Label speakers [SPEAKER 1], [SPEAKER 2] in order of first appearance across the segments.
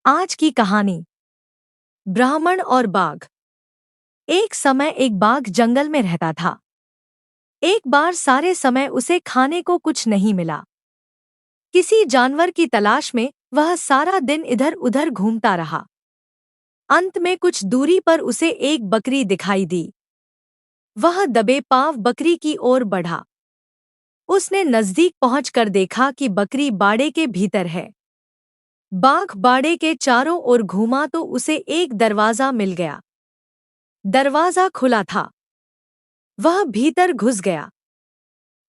[SPEAKER 1] आज की कहानी। ब्राह्मण और बाघ। एक समय एक बाघ जंगल में रहता था। एक बार सारे समय उसे खाने को कुछ नहीं मिला। किसी जानवर की तलाश में वह सारा दिन इधर उधर घूमता रहा। अंत में कुछ दूरी पर उसे एक बकरी दिखाई दी। वह दबे पांव बकरी की ओर बढ़ा। उसने नजदीक पहुंचकर देखा कि बकरी बाड़े के भीतर है। बाघ बाड़े के चारों ओर घूमा तो उसे एक दरवाजा मिल गया। दरवाजा खुला था। वह भीतर घुस गया।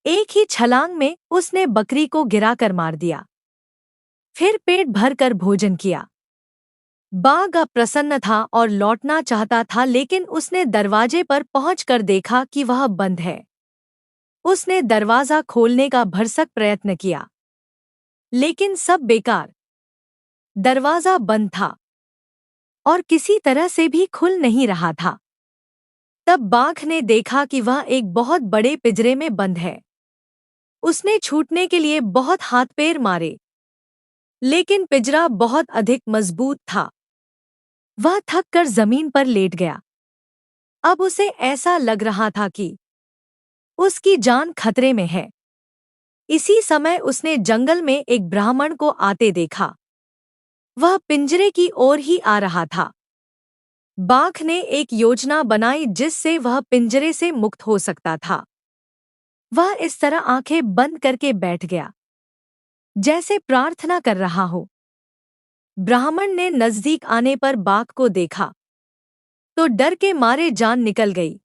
[SPEAKER 1] एक ही छलांग में उसने बकरी को गिराकर मार दिया। फिर पेट भरकर भोजन किया। बाघ अब प्रसन्न था और लौटना चाहता था, लेकिन उसने दरवाजे पर पहुंचकर देखा कि वह बंद है। उसने दरवाजा खोलने का भरसक प्रयत्न किया, लेकिन सब बेकार। दरवाजा बंद था और किसी तरह से भी खुल नहीं रहा था। तब बाघ ने देखा कि वह एक बहुत बड़े पिंजरे में बंद है। उसने छूटने के लिए बहुत हाथ पैर मारे, लेकिन पिंजरा बहुत अधिक मजबूत था। वह थक कर जमीन पर लेट गया। अब उसे ऐसा लग रहा था कि उसकी जान खतरे में है। इसी समय उसने जंगल में एक ब्राह्मण को आते देखा। वह पिंजरे की ओर ही आ रहा था। बाघ ने एक योजना बनाई जिससे वह पिंजरे से मुक्त हो सकता था। वह इस तरह आंखें बंद करके बैठ गया, जैसे प्रार्थना कर रहा हो। ब्राह्मण ने नजदीक आने पर बाघ को देखा तो डर के मारे जान निकल गई।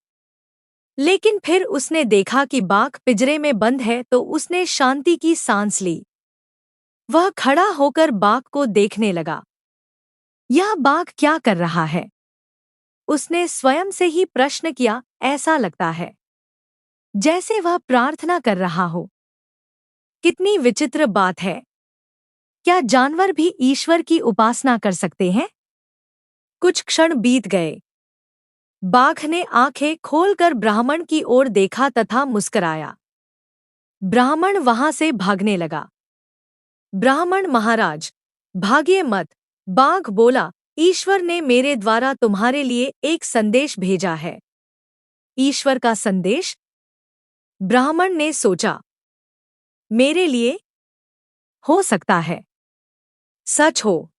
[SPEAKER 1] लेकिन फिर उसने देखा कि बाघ पिंजरे में बंद है तो उसने शांति की सांस ली। वह खड़ा होकर बाघ को देखने लगा। यह बाघ क्या कर रहा है? उसने स्वयं से ही प्रश्न किया। ऐसा लगता है जैसे वह प्रार्थना कर रहा हो। कितनी विचित्र बात है! क्या जानवर भी ईश्वर की उपासना कर सकते हैं? कुछ क्षण बीत गए। बाघ ने आंखें खोलकर ब्राह्मण की ओर देखा तथा मुस्कराया। ब्राह्मण वहां से भागने लगा। ब्राह्मण महाराज, भागिए मत। बाघ बोला, ईश्वर ने मेरे द्वारा तुम्हारे लिए एक संदेश भेजा है। ईश्वर का संदेश? ब्राह्मण ने सोचा, मेरे लिए? हो सकता है सच हो।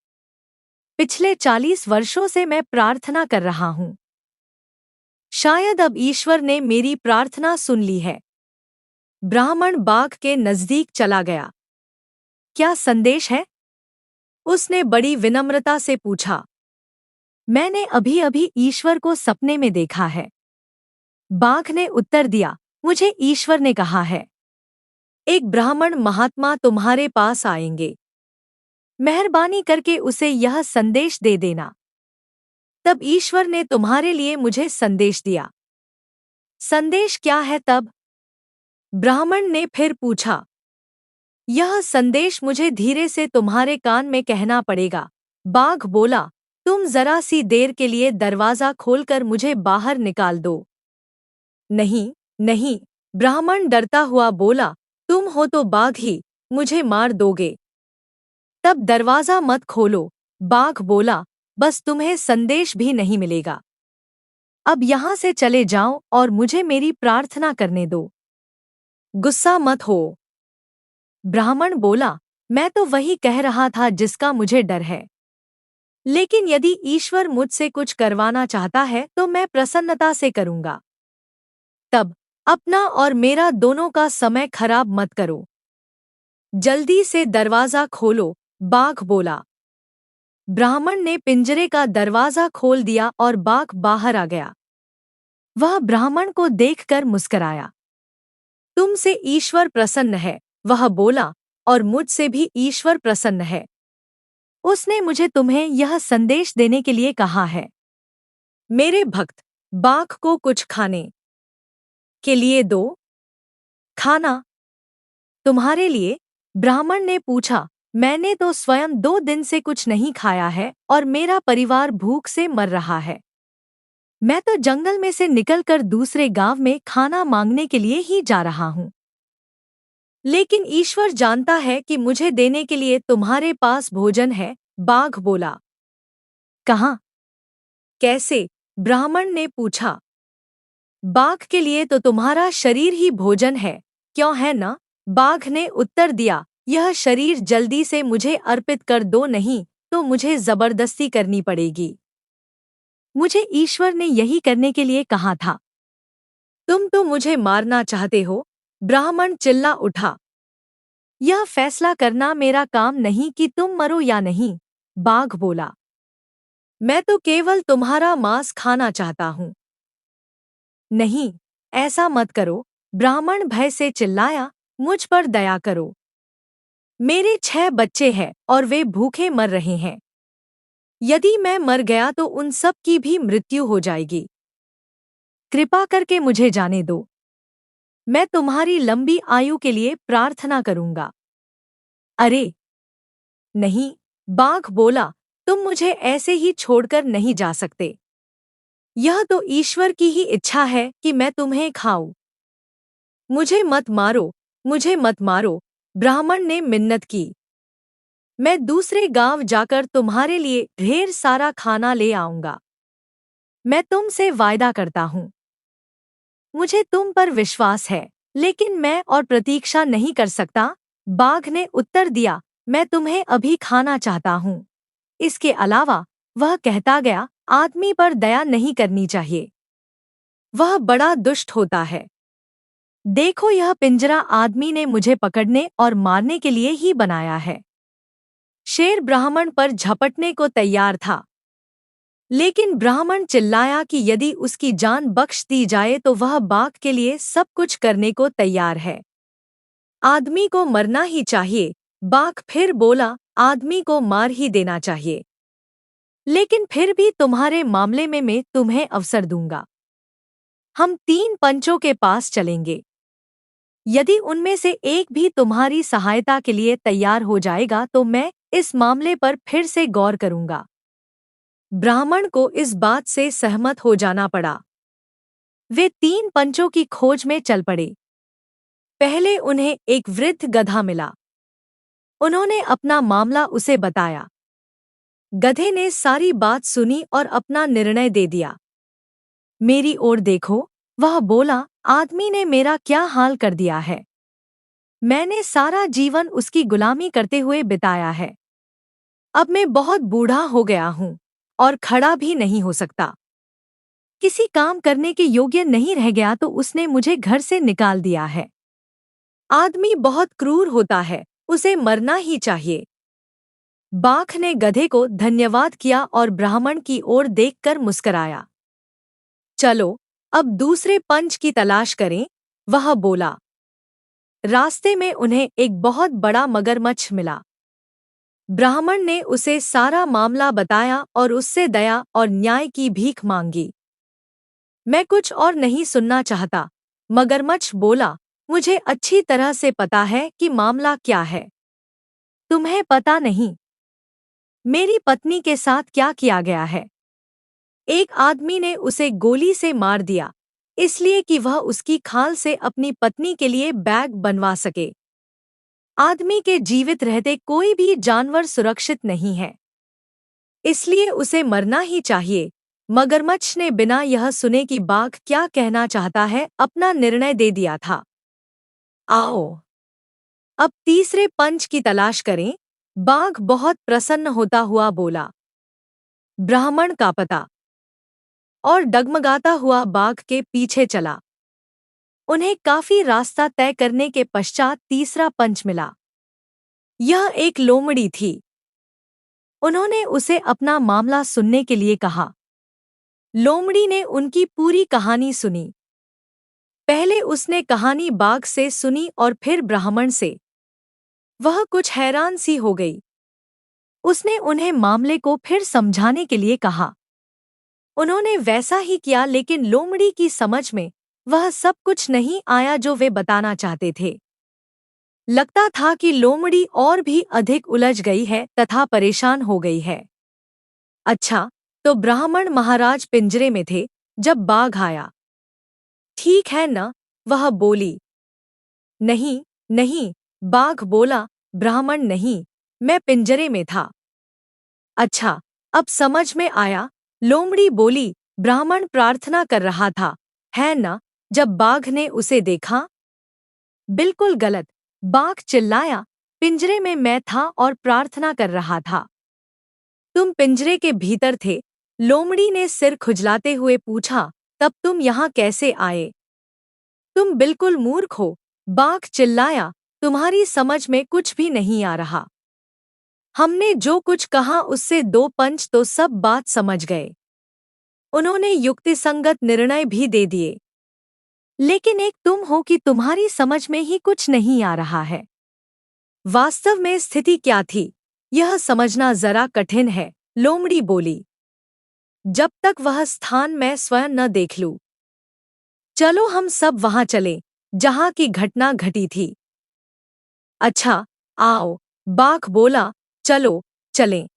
[SPEAKER 1] पिछले 40 वर्षों से मैं प्रार्थना कर रहा हूं। शायद अब ईश्वर ने मेरी प्रार्थना सुन ली है। ब्राह्मण बाघ के नजदीक चला गया। क्या संदेश है? उसने बड़ी विनम्रता से पूछा। मैंने अभी अभी ईश्वर को सपने में देखा है। बाघ ने उत्तर दिया, मुझे ईश्वर ने कहा है, एक ब्राह्मण महात्मा तुम्हारे पास आएंगे। मेहरबानी करके उसे यह संदेश दे देना। तब ईश्वर ने तुम्हारे लिए मुझे संदेश दिया। संदेश क्या है तब? ब्राह्मण ने फिर पूछा। यह संदेश मुझे धीरे से तुम्हारे कान में कहना पड़ेगा। बाघ बोला, तुम जरा सी देर के लिए दरवाजा खोलकर मुझे बाहर निकाल दो। नहीं, नहीं, ब्राह्मण डरता हुआ बोला, तुम हो तो बाघ ही, मुझे मार दोगे। तब दरवाजा मत खोलो। बाघ बोला, बस तुम्हें संदेश भी नहीं मिलेगा। अब यहां से चले जाओ और मुझे मेरी प्रार्थना करने दो। गुस्सा मत हो। ब्राह्मण बोला, मैं तो वही कह रहा था जिसका मुझे डर है। लेकिन यदि ईश्वर मुझसे कुछ करवाना चाहता है तो मैं प्रसन्नता से करूंगा। तब अपना और मेरा दोनों का समय खराब मत करो। जल्दी से दरवाजा खोलो, बाघ बोला। ब्राह्मण ने पिंजरे का दरवाजा खोल दिया और बाघ बाहर आ गया। वह ब्राह्मण को देखकर मुस्कराया। तुमसे ईश्वर प्रसन्न है, वह बोला, और मुझसे भी ईश्वर प्रसन्न है। उसने मुझे तुम्हें यह संदेश देने के लिए कहा है। मेरे भक्त, बाघ को कुछ खाने के लिए दो। खाना? तुम्हारे लिए? ब्राह्मण ने पूछा। मैंने तो स्वयं 2 दिन से कुछ नहीं खाया है और मेरा परिवार भूख से मर रहा है। मैं तो जंगल में से निकलकर दूसरे गांव में खाना मांगने के लिए ही जा रहा हूं। लेकिन ईश्वर जानता है कि मुझे देने के लिए तुम्हारे पास भोजन है। बाघ बोला। कहाँ? कैसे? ब्राह्मण ने पूछा। बाघ के लिए तो तुम्हारा शरीर ही भोजन है, क्यों है ना? बाघ ने उत्तर दिया, यह शरीर जल्दी से मुझे अर्पित कर दो, नहीं तो मुझे जबरदस्ती करनी पड़ेगी। मुझे ईश्वर ने यही करने के लिए कहा था। तुम तो मुझे मारना चाहते हो, ब्राह्मण चिल्ला उठा। यह फैसला करना मेरा काम नहीं कि तुम मरो या नहीं, बाघ बोला। मैं तो केवल तुम्हारा मांस खाना चाहता हूँ। नहीं, ऐसा मत करो, ब्राह्मण भय से चिल्लाया, मुझ पर दया करो। मेरे 6 बच्चे हैं और वे भूखे मर रहे हैं। यदि मैं मर गया तो उन सब की भी मृत्यु हो जाएगी। कृपा करके मुझे जाने दो। मैं तुम्हारी लंबी आयु के लिए प्रार्थना करूंगा। अरे नहीं, बाघ बोला, तुम मुझे ऐसे ही छोड़कर नहीं जा सकते। यह तो ईश्वर की ही इच्छा है कि मैं तुम्हें खाऊं। मुझे मत मारो, मुझे मत मारो, ब्राह्मण ने मिन्नत की। मैं दूसरे गांव जाकर तुम्हारे लिए ढेर सारा खाना ले आऊंगा। मैं तुमसे वायदा करता हूं। मुझे तुम पर विश्वास है, लेकिन मैं और प्रतीक्षा नहीं कर सकता, बाघ ने उत्तर दिया, मैं तुम्हें अभी खाना चाहता हूं। इसके अलावा वह कहता गया, आदमी पर दया नहीं करनी चाहिए। वह बड़ा दुष्ट होता है। देखो, यह पिंजरा आदमी ने मुझे पकड़ने और मारने के लिए ही बनाया है। शेर ब्राह्मण पर झपटने को तैयार था, लेकिन ब्राह्मण चिल्लाया कि यदि उसकी जान बख्श दी जाए तो वह बाघ के लिए सब कुछ करने को तैयार है। आदमी को मरना ही चाहिए, बाघ फिर बोला, आदमी को मार ही देना चाहिए। लेकिन फिर भी तुम्हारे मामले में मैं तुम्हें अवसर दूंगा। हम 3 पंचों के पास चलेंगे। यदि उनमें से एक भी तुम्हारी सहायता के लिए तैयार हो जाएगा तो मैं इस मामले पर फिर से गौर करूंगा। ब्राह्मण को इस बात से सहमत हो जाना पड़ा। वे 3 पंचों की खोज में चल पड़े। पहले उन्हें एक वृद्ध गधा मिला। उन्होंने अपना मामला उसे बताया। गधे ने सारी बात सुनी और अपना निर्णय दे दिया। मेरी ओर देखो, वह बोला, आदमी ने मेरा क्या हाल कर दिया है। मैंने सारा जीवन उसकी गुलामी करते हुए बिताया है। अब मैं बहुत बूढ़ा हो गया हूँ और खड़ा भी नहीं हो सकता। किसी काम करने के योग्य नहीं रह गया तो उसने मुझे घर से निकाल दिया है। आदमी बहुत क्रूर होता है, उसे मरना ही चाहिए। बाघ ने गधे को धन्यवाद किया और ब्राह्मण की ओर देखकर मुस्कराया। चलो, अब दूसरे पंच की तलाश करें, वह बोला। रास्ते में उन्हें एक बहुत बड़ा मगरमच्छ मिला। ब्राह्मण ने उसे सारा मामला बताया और उससे दया और न्याय की भीख मांगी। मैं कुछ और नहीं सुनना चाहता, मगरमच्छ बोला, मुझे अच्छी तरह से पता है कि मामला क्या है। तुम्हें पता नहीं मेरी पत्नी के साथ क्या किया गया है। एक आदमी ने उसे गोली से मार दिया, इसलिए कि वह उसकी खाल से अपनी पत्नी के लिए बैग बनवा सके। आदमी के जीवित रहते कोई भी जानवर सुरक्षित नहीं है, इसलिए उसे मरना ही चाहिए। मगरमच्छ ने बिना यह सुने कि बाघ क्या कहना चाहता है अपना निर्णय दे दिया था। आओ, अब तीसरे पंच की तलाश करें, बाघ बहुत प्रसन्न होता हुआ बोला। ब्राह्मण का पता और डगमगाता हुआ बाघ के पीछे चला। उन्हें काफी रास्ता तय करने के पश्चात तीसरा पंच मिला। यह एक लोमड़ी थी। उन्होंने उसे अपना मामला सुनने के लिए कहा। लोमड़ी ने उनकी पूरी कहानी सुनी। पहले उसने कहानी बाघ से सुनी और फिर ब्राह्मण से। वह कुछ हैरान सी हो गई। उसने उन्हें मामले को फिर समझाने के लिए कहा। उन्होंने वैसा ही किया, लेकिन लोमड़ी की समझ में वह सब कुछ नहीं आया जो वे बताना चाहते थे। लगता था कि लोमड़ी और भी अधिक उलझ गई है तथा परेशान हो गई है। अच्छा, तो ब्राह्मण महाराज पिंजरे में थे जब बाघ आया। ठीक है न, वह बोली। नहीं, नहीं, बाघ बोला, ब्राह्मण नहीं, मैं पिंजरे में था। अच्छा, अब समझ में आया। लोमड़ी बोली, ब्राह्मण प्रार्थना कर रहा था, है न? जब बाघ ने उसे देखा, बिल्कुल गलत। बाघ चिल्लाया, पिंजरे में मैं था और प्रार्थना कर रहा था। तुम पिंजरे के भीतर थे। लोमड़ी ने सिर खुजलाते हुए पूछा, तब तुम यहाँ कैसे आए? तुम बिल्कुल मूर्ख हो। बाघ चिल्लाया, तुम्हारी समझ में कुछ भी नहीं आ रहा। हमने जो कुछ कहा उससे दो पंच तो सब बात समझ गए। उन्होंने युक्तिसंगत निर्णय भी दे दिए। लेकिन एक तुम हो कि तुम्हारी समझ में ही कुछ नहीं आ रहा है। वास्तव में स्थिति क्या थी, यह समझना जरा कठिन है, लोमड़ी बोली। जब तक वह स्थान मैं स्वयं न देख लूं। चलो हम सब वहां चलें, जहां की घटना घटी थी। अच्छा, आओ, बाघ बोला, चलो, चलें।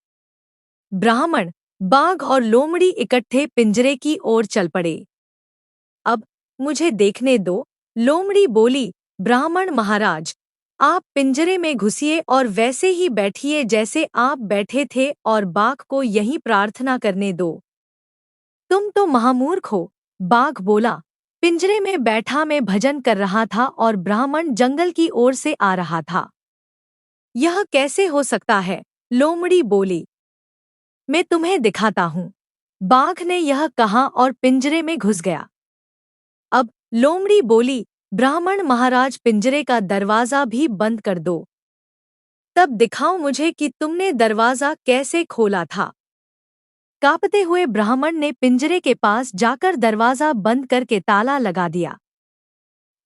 [SPEAKER 1] ब्राह्मण, बाघ और लोमड़ी इकट्ठे पिंजरे की ओर चल पड़े। अब मुझे देखने दो, लोमड़ी बोली। ब्राह्मण महाराज, आप पिंजरे में घुसिए और वैसे ही बैठिए जैसे आप बैठे थे और बाघ को यहीं प्रार्थना करने दो। तुम तो महामूर्ख हो, बाघ बोला। पिंजरे में बैठा मैं भजन कर रहा था और ब्राह्मण जंगल की ओर से आ रहा था। यह कैसे हो सकता है? लोमड़ी बोली। मैं तुम्हें दिखाता हूँ। बाघ ने यह कहा और पिंजरे में घुस गया। अब लोमड़ी बोली, ब्राह्मण महाराज पिंजरे का दरवाजा भी बंद कर दो। तब दिखाओ मुझे कि तुमने दरवाजा कैसे खोला था। कांपते हुए ब्राह्मण ने पिंजरे के पास जाकर दरवाजा बंद करके ताला लगा दिया।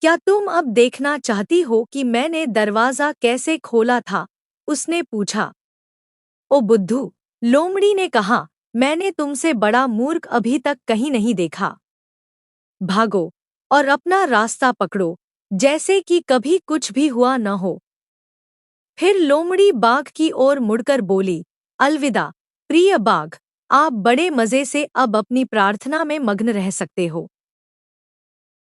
[SPEAKER 1] क्या तुम अब देखना चाहती हो कि मैंने दरवाजा कैसे खोला था? उसने पूछा। ओ बुद्धू, लोमड़ी ने कहा, मैंने तुमसे बड़ा मूर्ख अभी तक कहीं नहीं देखा। भागो और अपना रास्ता पकड़ो, जैसे कि कभी कुछ भी हुआ न हो। फिर लोमड़ी बाघ की ओर मुड़कर बोली, अलविदा, प्रिय बाघ, आप बड़े मजे से अब अपनी प्रार्थना में मग्न रह सकते हो।